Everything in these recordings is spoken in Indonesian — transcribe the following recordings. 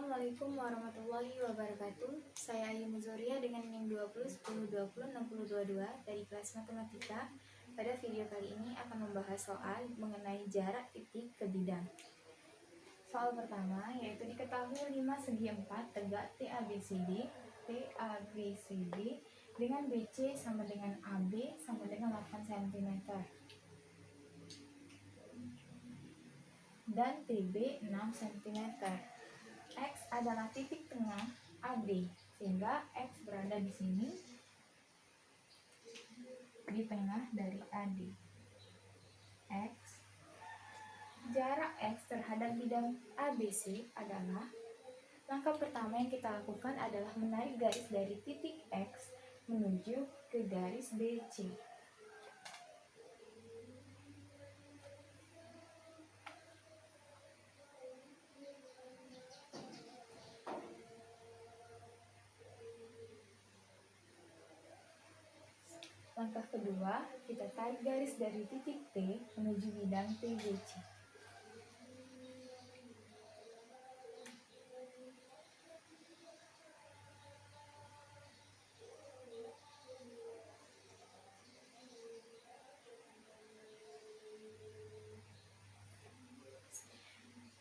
Assalamualaikum warahmatullahi wabarakatuh. Saya Ayu Muzoria dengan NIM 20 10 20 6022 dari kelas matematika. Pada video kali ini akan membahas soal mengenai jarak titik ke bidang. Soal pertama yaitu diketahui 5 segi 4 tegak TABCD dengan BC sama dengan AB sama dengan 8 cm dan TB 6 cm. X adalah titik tengah AD, sehingga X berada di sini di tengah dari AD. Jarak X terhadap bidang ABC adalah, langkah pertama yang kita lakukan adalah menarik garis dari titik X menuju ke garis BC. Langkah kedua, kita tarik garis dari titik T menuju bidang TBC.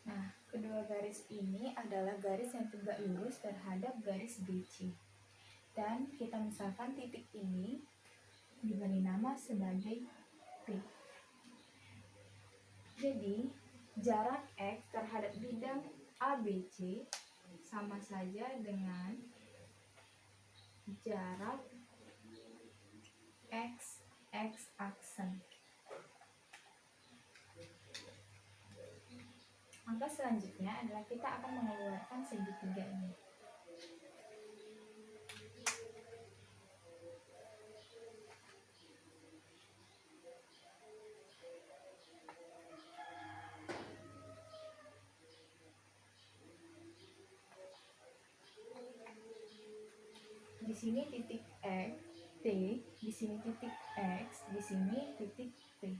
Nah, kedua garis ini adalah garis yang tegak lurus terhadap garis BC. Dan kita misalkan titik ini diberi nama sebagai P. Jadi, jarak X terhadap bidang ABC sama saja dengan jarak X aksen. Maka selanjutnya adalah kita akan mengeluarkan segitiga ini. Di sini titik X, T, di sini titik X, di sini titik T.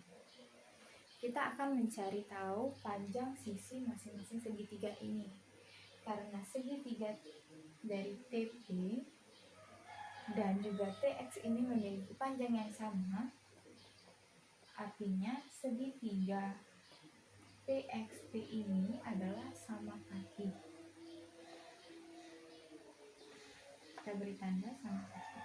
Kita akan mencari tahu panjang sisi masing-masing segitiga ini. Karena segitiga dari TP dan juga TX ini memiliki panjang yang sama, artinya segitiga TXT ini adalah sama kaki. Kita beri tanda sama kaki.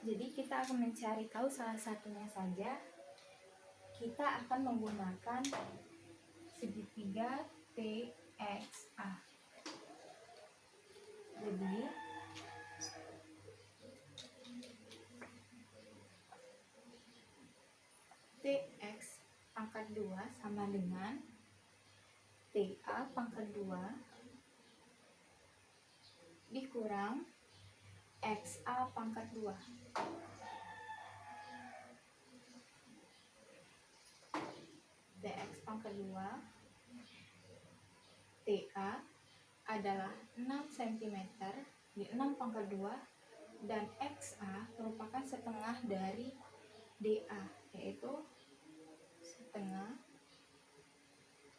Jadi kita akan mencari tahu salah satunya saja. Kita akan menggunakan segitiga TXA. Jadi TX pangkat 2 sama dengan TA pangkat 2 dikurang XA pangkat 2. TX pangkat 2 TA adalah 6 cm di 6 pangkat 2 dan XA merupakan setengah dari DA, yaitu setengah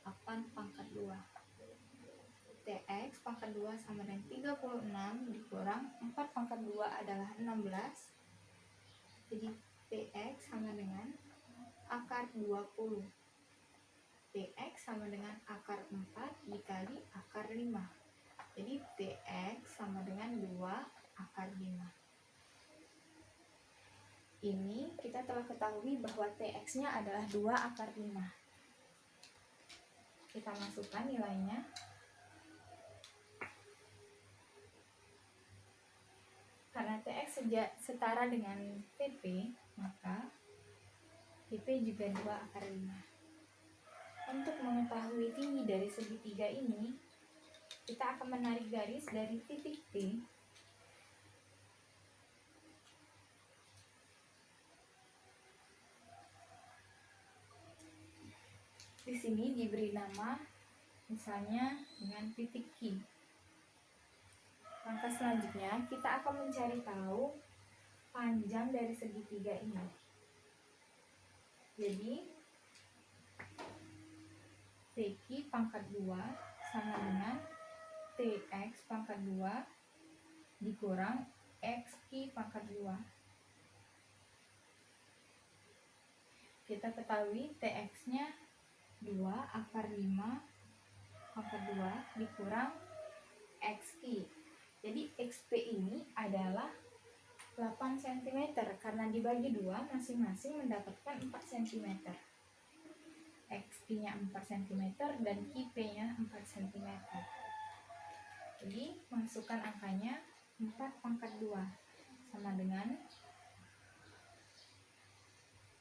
8 pangkat 2. TX pangkat 2 sama dengan 36 dikurang 4 pangkat 2 adalah 16. Jadi TX sama dengan akar 20. TX sama dengan akar 4 dikali akar 5. Jadi TX sama dengan 2 akar 5. Ini kita telah ketahui bahwa TX-nya adalah 2 akar 5. Kita masukkan nilainya. Karena TX setara dengan TP, maka TP juga 2 akar 5. Untuk mengetahui tinggi dari segitiga ini, kita akan menarik garis dari titik T di sini diberi nama misalnya dengan titik Q. Langkah selanjutnya kita akan mencari tahu panjang dari segitiga ini. Jadi TQ pangkat 2 sama dengan TX pangkat 2 dikurang XQ pangkat 2. Kita ketahui TX-nya 2 akar 5 pangkat 2 dikurang XQ. Jadi XP ini adalah 8 cm karena dibagi 2 masing-masing mendapatkan 4 cm. XP-nya 4 cm dan QP-nya 4 cm. Jadi masukkan angkanya 4 pangkat 2 sama dengan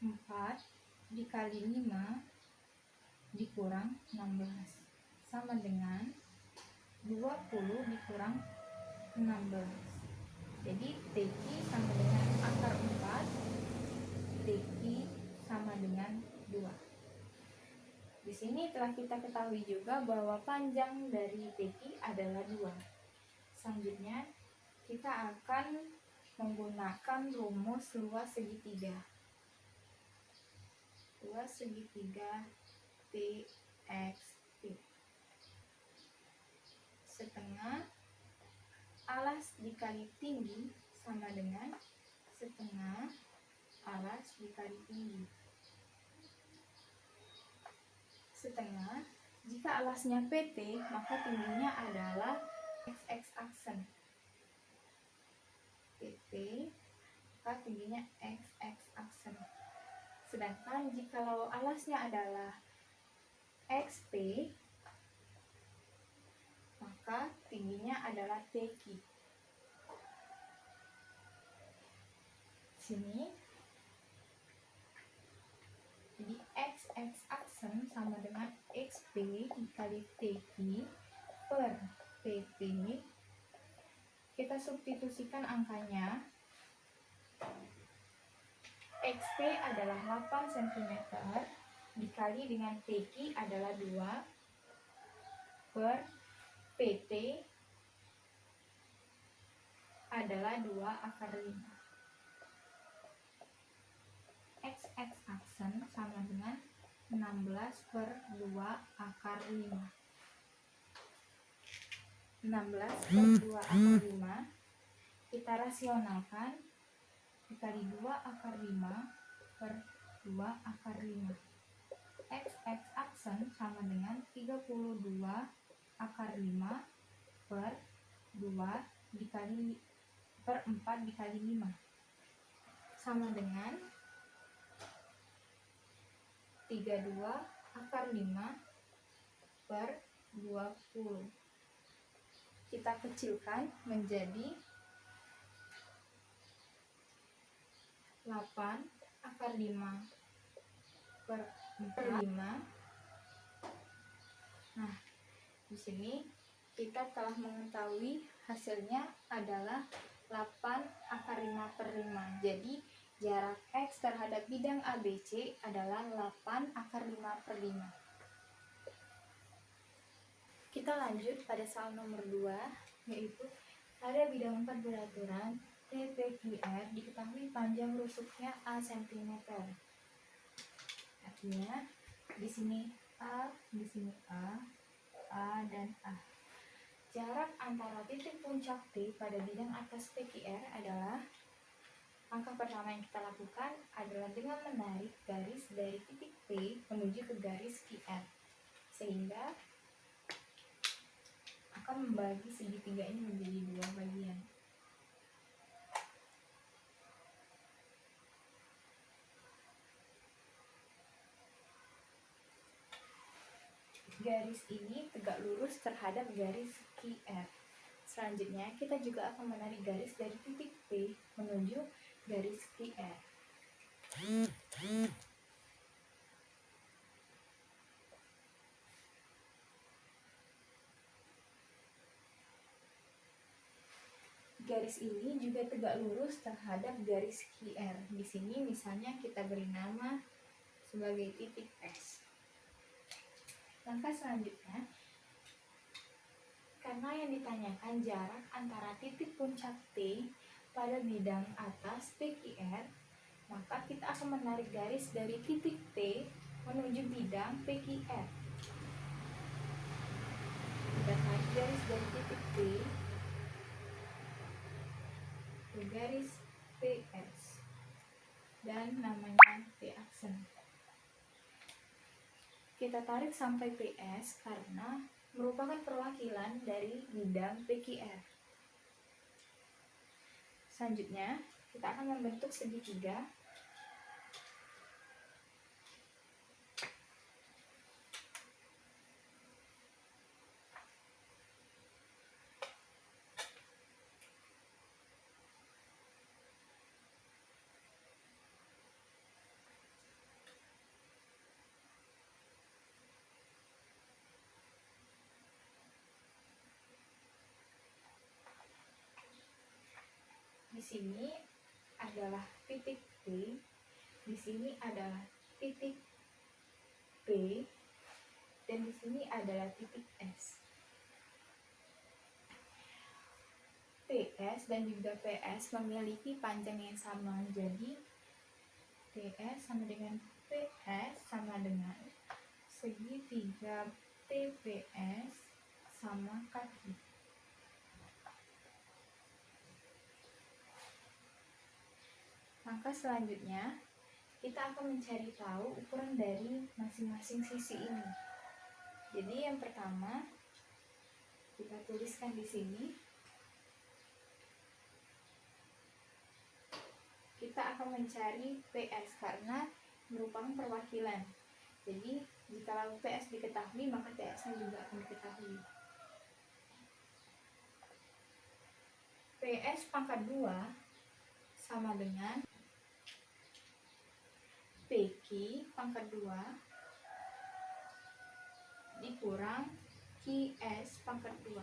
4 dikali 5 dikurang 16 sama dengan 20 dikurang 16. Jadi TQ sama dengan akar 4, TQ sama dengan 2. Di sini telah kita ketahui juga bahwa panjang dari TQ adalah 2. Selanjutnya kita akan menggunakan rumus luas segitiga. Luas segitiga TXT. Setengah alas dikali tinggi sama dengan setengah alas dikali tinggi. Setengah, jika alasnya PT, maka tingginya adalah XX aksen. PT, maka tingginya XX aksen. Sedangkan jikalau alasnya adalah XP, maka tingginya adalah TQ. Sini, jadi XX aksen sama dengan XP dikali TQ per PT. Kita substitusikan angkanya. XP adalah 8 cm dikali dengan TQ adalah 2 per PT adalah 2 akar 5. XX aksen sama dengan 16 per 2 akar 5. 16 per 2 akar 5 kita rasionalkan dikali 2 akar 5 per 2 akar 5. XX aksen sama dengan 32 akar 5 per 2 dikali per 4 dikali 5 sama dengan 32 akar 5 per 20. Kita kecilkan menjadi 8 akar 5 per 5. Nah, di sini kita telah mengetahui hasilnya adalah 8 akar 5 per 5. Jadi jarak X terhadap bidang ABC adalah 8 akar 5 per 5. Kita lanjut pada soal nomor 2, yaitu pada bidang 4 beraturan TPQR diketahui panjang rusuknya A cm. Artinya di sini A, di sini A dan A. Jarak antara titik puncak T pada bidang atas PQR adalah, langkah pertama yang kita lakukan adalah dengan menarik garis dari titik P menuju ke garis QR, sehingga akan membagi segitiga ini menjadi 2 bagian. Garis ini tegak lurus terhadap garis QR. Selanjutnya, kita juga akan menarik garis dari titik P menuju garis QR. Garis ini juga tegak lurus terhadap garis QR. Di sini misalnya kita beri nama sebagai titik X. Langkah selanjutnya, karena yang ditanyakan jarak antara titik puncak T pada bidang atas PQR, maka kita akan menarik garis dari titik T menuju bidang PQR. Kita tarik garis dari titik T ke garis PS dan namanya P aksen. Kita tarik sampai PS karena merupakan perwakilan dari bidang PQR. Selanjutnya, kita akan membentuk segitiga. Di sini adalah titik T, di sini adalah titik P, dan di sini adalah titik S. TS dan juga PS memiliki panjang yang sama, jadi TS sama dengan PS sama dengan segitiga TPS sama kaki. Maka selanjutnya kita akan mencari tahu ukuran dari masing-masing sisi ini. Jadi yang pertama kita tuliskan di sini. Kita akan mencari PS karena merupakan perwakilan. Jadi jika PS diketahui, maka TS juga akan diketahui. PS pangkat 2 sama dengan PQ pangkat 2 dikurang QS pangkat 2.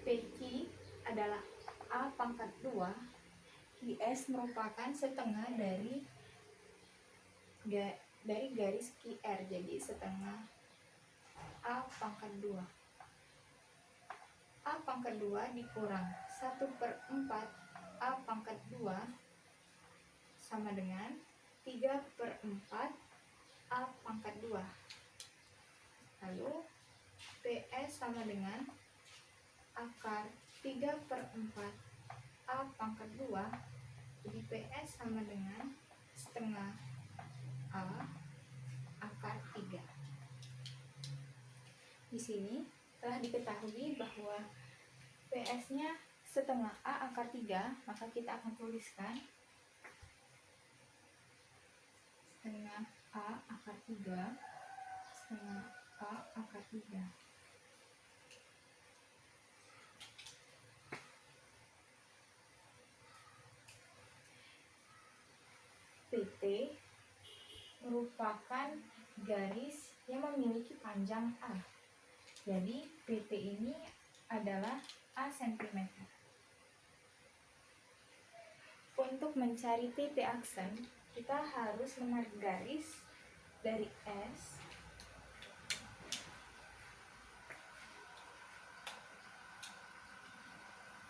PQ adalah A pangkat 2, QS merupakan setengah dari garis QR, jadi setengah A pangkat 2. A pangkat 2 dikurang 1/4 A pangkat 2 sama dengan 3/4 A pangkat 2. Lalu PS sama dengan akar 3/4 A pangkat 2. Jadi PS sama dengan setengah A akar 3. Di sini telah diketahui bahwa PS-nya setengah A akar 3, maka kita akan tuliskan setengah A akar 3, setengah A akar 3. PT merupakan garis yang memiliki panjang A. Jadi PT ini adalah A cm. Untuk mencari TP aksen, kita harus menarik garis dari S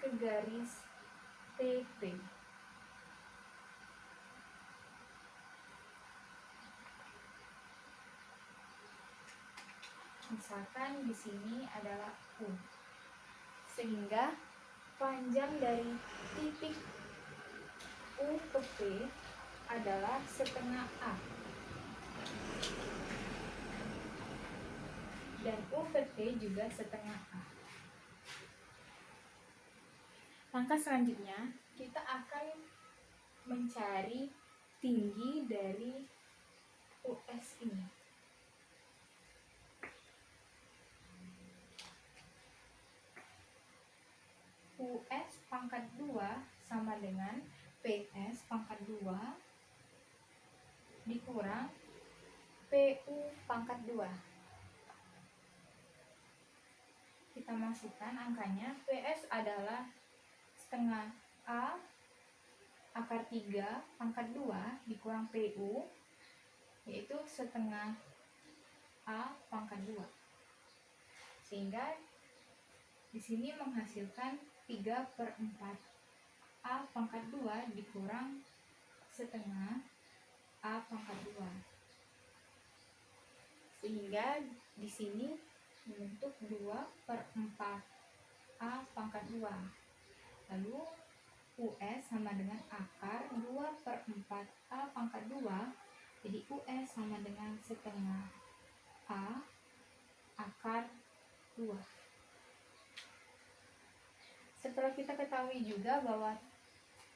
ke garis TP. Misalkan di sini adalah U, sehingga panjang dari titik U ke P adalah setengah A, dan U ke T juga setengah A. Langkah selanjutnya kita akan mencari tinggi dari US ini. US pangkat 2 sama dengan PS pangkat 2 dikurang PU pangkat 2. Kita masukkan angkanya. PS adalah setengah A akar 3 pangkat 2 dikurang PU, yaitu setengah A pangkat 2. Sehingga Di sini menghasilkan 3/4. A pangkat 2 dikurang setengah A pangkat 2. Sehingga di sini membentuk 2/4 A pangkat 2. Lalu US sama dengan akar 2/4 A pangkat 2. Jadi US sama dengan setengah A akar 2. Setelah kita ketahui juga bahwa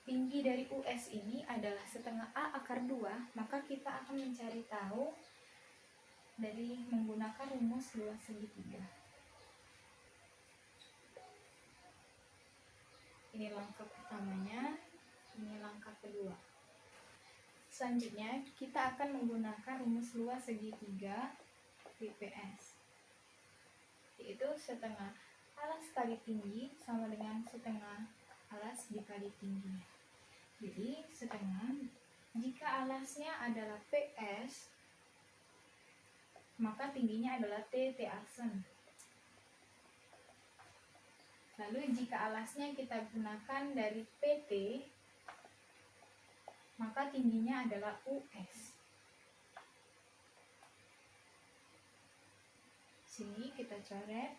tinggi dari US ini adalah setengah A akar 2, maka kita akan mencari tahu dari menggunakan rumus luas segitiga. Ini langkah pertamanya, ini langkah kedua. Selanjutnya kita akan menggunakan rumus luas segitiga VPS, yaitu setengah alas kali tinggi sama dengan setengah alas dikali tinggi. Jadi setengah, jika alasnya adalah PS, maka tingginya adalah T aksen. Lalu jika alasnya kita gunakan dari PT, maka tingginya adalah US. Sini kita coret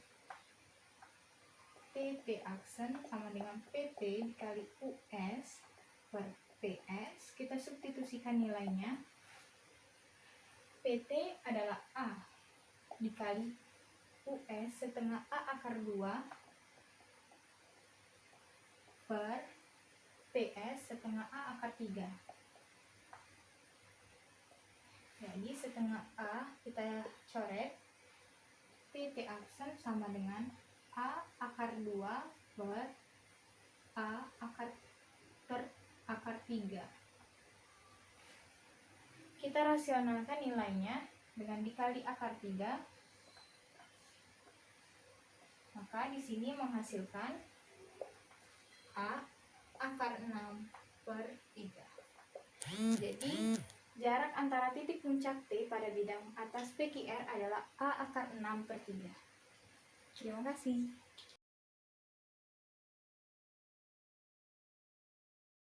PT aksen sama dengan PT dikali US per PS. Kita substitusikan nilainya. PT adalah A dikali US setengah A akar 2 per PS setengah A akar 3. Jadi setengah A kita coret, PT aksen sama dengan A akar 2 per A akar per akar 3. Kita rasionalkan nilainya dengan dikali akar 3. Maka di sini menghasilkan A akar 6 per 3. Jadi jarak antara titik puncak T pada bidang atas PQR adalah A akar 6 per 3. Terima kasih.